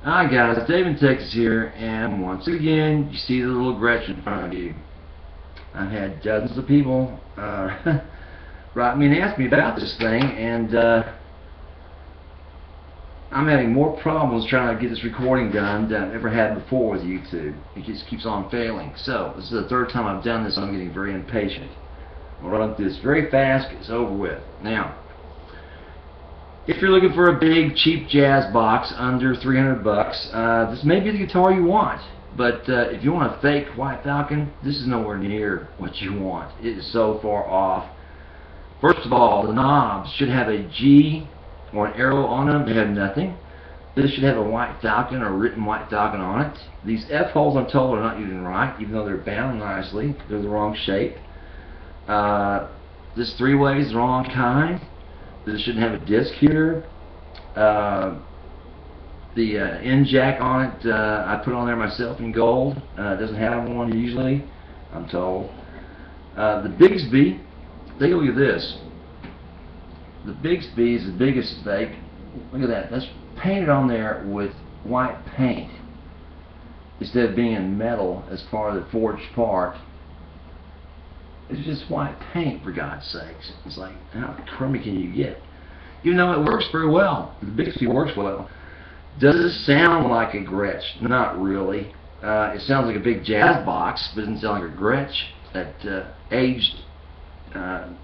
Hi guys, Dave in Texas here, and once again, you see the little Gretch in front of you. I've had dozens of people write me and ask me about this thing, and I'm having more problems trying to get this recording done than I've ever had before with YouTube. It just keeps on failing. So, this is the third time I've done this, and I'm getting very impatient. I'll run through this very fast, it's over with. Now, if you're looking for a big, cheap jazz box under 300 bucks, this may be the guitar you want. But if you want a fake white falcon, this is nowhere near what you want. It is so far off. First of all, the knobs should have a G or an arrow on them. They have nothing. This should have a white falcon or a written white falcon on it. These F holes, I'm told, are not even right, even though they're bound nicely. They're the wrong shape. This three-way is the wrong kind. This shouldn't have a disc here. The end jack on it, I put on there myself in gold. It doesn't have one usually, I'm told. The Bigsby, take a look at this. The Bigsby is the biggest fake. Look at that. That's painted on there with white paint instead of being in metal as far as the forged part. It's just white paint, for God's sakes. It's like, how crummy can you get? Even though it works very well. The Bigsby works well. Does it sound like a Gretsch? Not really. It sounds like a big jazz box, but it doesn't sound like a Gretsch. That aged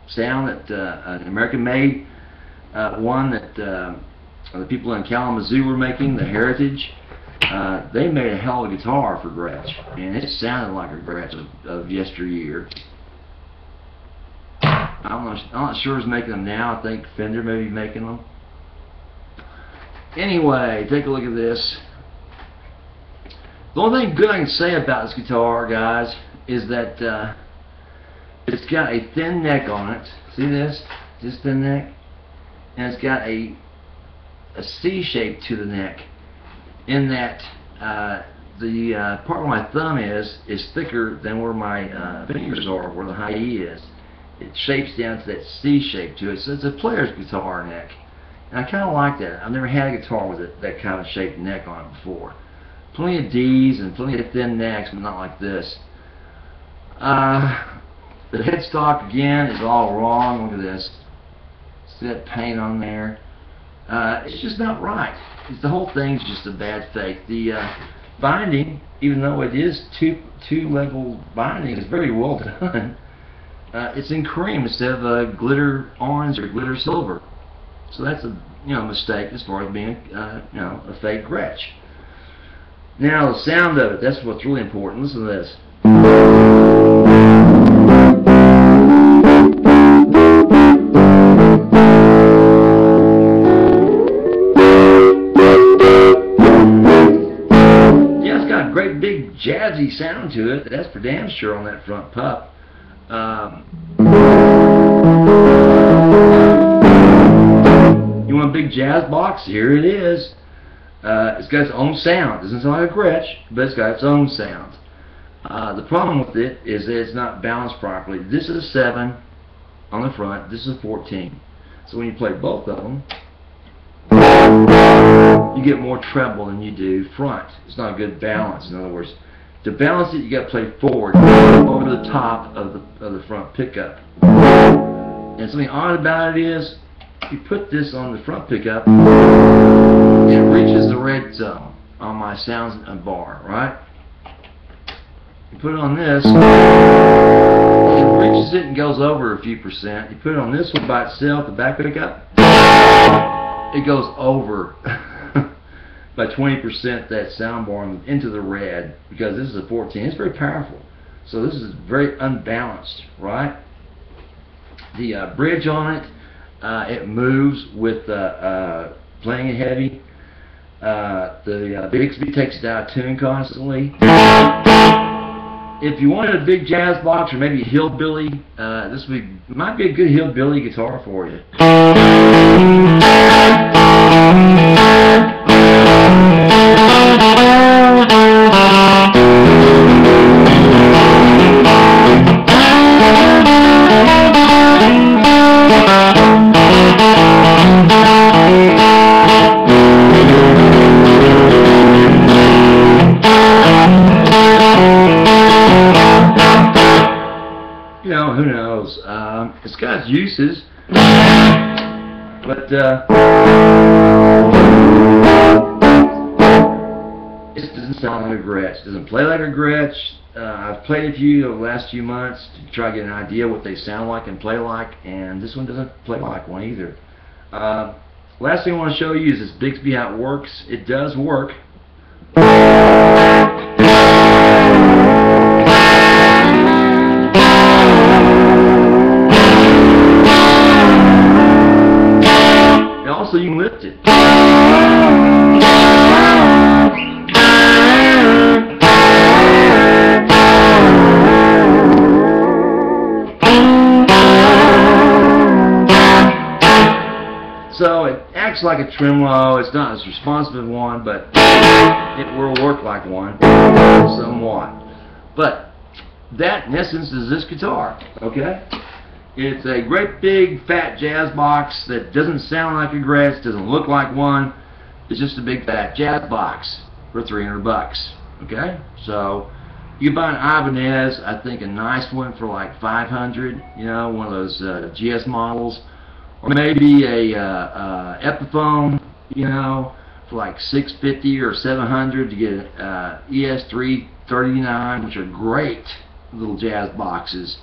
sound that an American-made one that the people in Kalamazoo were making, the Heritage, they made a hell of a guitar for Gretsch, and it sounded like a Gretsch of yesteryear. I'm not sure who's making them now. I think Fender may be making them. Anyway, take a look at this. The only thing good I can say about this guitar, guys, is that it's got a thin neck on it. See this? This thin neck? And it's got a C shape to the neck. In that the part where my thumb is thicker than where my fingers are, where the high E is. It shapes down to that C shape to it, so it's a player's guitar neck. And I kind of like that. I've never had a guitar with that kind of shaped neck on it before. Plenty of D's and plenty of thin necks, but not like this. The headstock, again, is all wrong. Look at this. See that paint on there? It's just not right. The whole thing's just a bad fake. The binding, even though it is two-level binding, is very well done. It's in cream instead of glitter orange or glitter silver. So that's a mistake as far as being a fake Gretsch. Now the sound of it, that's what's really important. Listen to this. Yeah, it's got a great big jazzy sound to it. That's for damn sure on that front pup. You want a big jazz box? Here it is. It's got its own sound. It doesn't sound like a Gretsch, but it's got its own sound. The problem with it is that it's not balanced properly. This is a 7 on the front. This is a 14. So when you play both of them, you get more treble than you do front. It's not a good balance. In other words, to balance it, you got to play forward over the top of the front pickup. And something odd about it is, you put this on the front pickup, it reaches the red zone on my sound bar, right? You put it on this, it reaches it and goes over a few percent. You put it on this one by itself, the back pickup, it goes over by 20% that sound bar into the red, because this is a 14. It's very powerful. So this is very unbalanced, right? The bridge on it, it moves with playing it heavy. The Bigsby takes it out of tune constantly. If you wanted a big jazz box or maybe a hillbilly, this might be a good hillbilly guitar for you. got its uses, but it doesn't sound like a Gretsch. It doesn't play like a Gretsch. I've played a few over the last few months to try to get an idea what they sound like and play like, and this one doesn't play like one either. Last thing I want to show you is this Bixby, how it works. It does work. And also you can lift it. So it acts like a tremolo. It's not as responsive as one, but it will work like one somewhat. But that, in essence, is this guitar. Okay? It's a great big fat jazz box that doesn't sound like a Gretsch, doesn't look like one. It's just a big fat jazz box for $300. Okay? So you can buy an Ibanez, I think a nice one for like $500. You know, one of those GS models. Or maybe a Epiphone, you know, for like $650 or $700 to get an ES339, which are great little jazz boxes.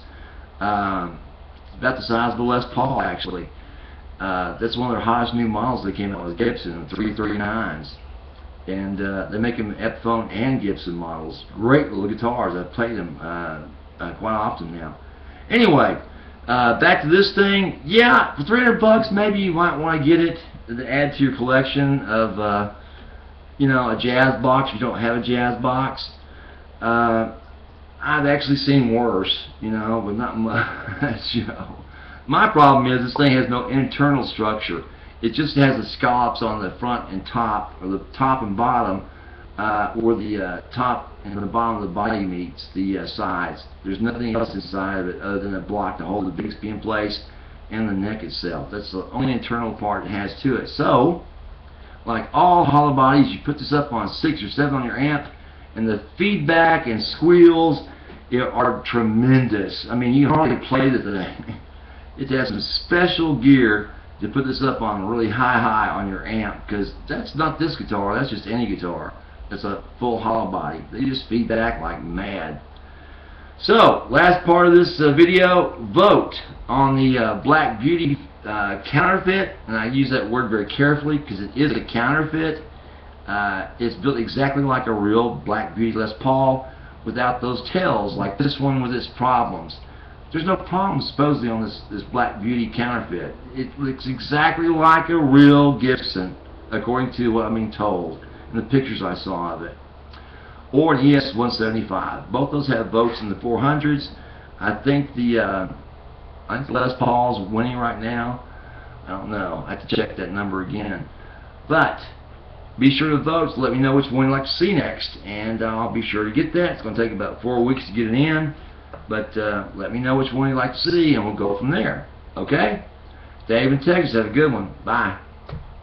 About the size of a Les Paul, actually. That's one of their hottest new models that came out with Gibson, the 339s. And they make them Epiphone and Gibson models. Great little guitars. I've played them quite often now. Anyway. Back to this thing. Yeah, for $300 maybe you might want to get it to add to your collection of you know, a jazz box if you don't have a jazz box. I've actually seen worse, you know, but not much. You know. My problem is this thing has no internal structure. It just has the scallops on the front and top, or the top and bottom, where the top and the bottom of the body meets the sides. There's nothing else inside of it other than a block to hold the Bixby in place and the neck itself. That's the only internal part it has to it. So, like all hollow bodies, you put this up on 6 or 7 on your amp, and the feedback and squeals are tremendous. I mean, you can hardly play the thing. It has some special gear to put this up on really high on your amp, because that's not this guitar, that's just any guitar. It's a full hollow body. They just feed back like mad. So, last part of this video, vote on the Black Beauty counterfeit, and I use that word very carefully because it is a counterfeit. It's built exactly like a real Black Beauty Les Paul without those tails like this one with its problems. There's no problem supposedly on this Black Beauty counterfeit. It looks exactly like a real Gibson, according to what I'm being told in the pictures I saw of it. Or an ES-175. Both those have votes in the 400s. I think the Les Paul's winning right now. I don't know. I have to check that number again. But be sure to vote. So let me know which one you'd like to see next, and I'll be sure to get that. It's going to take about 4 weeks to get it in, but let me know which one you'd like to see, and we'll go from there. Okay? Dave in Texas. Have a good one. Bye.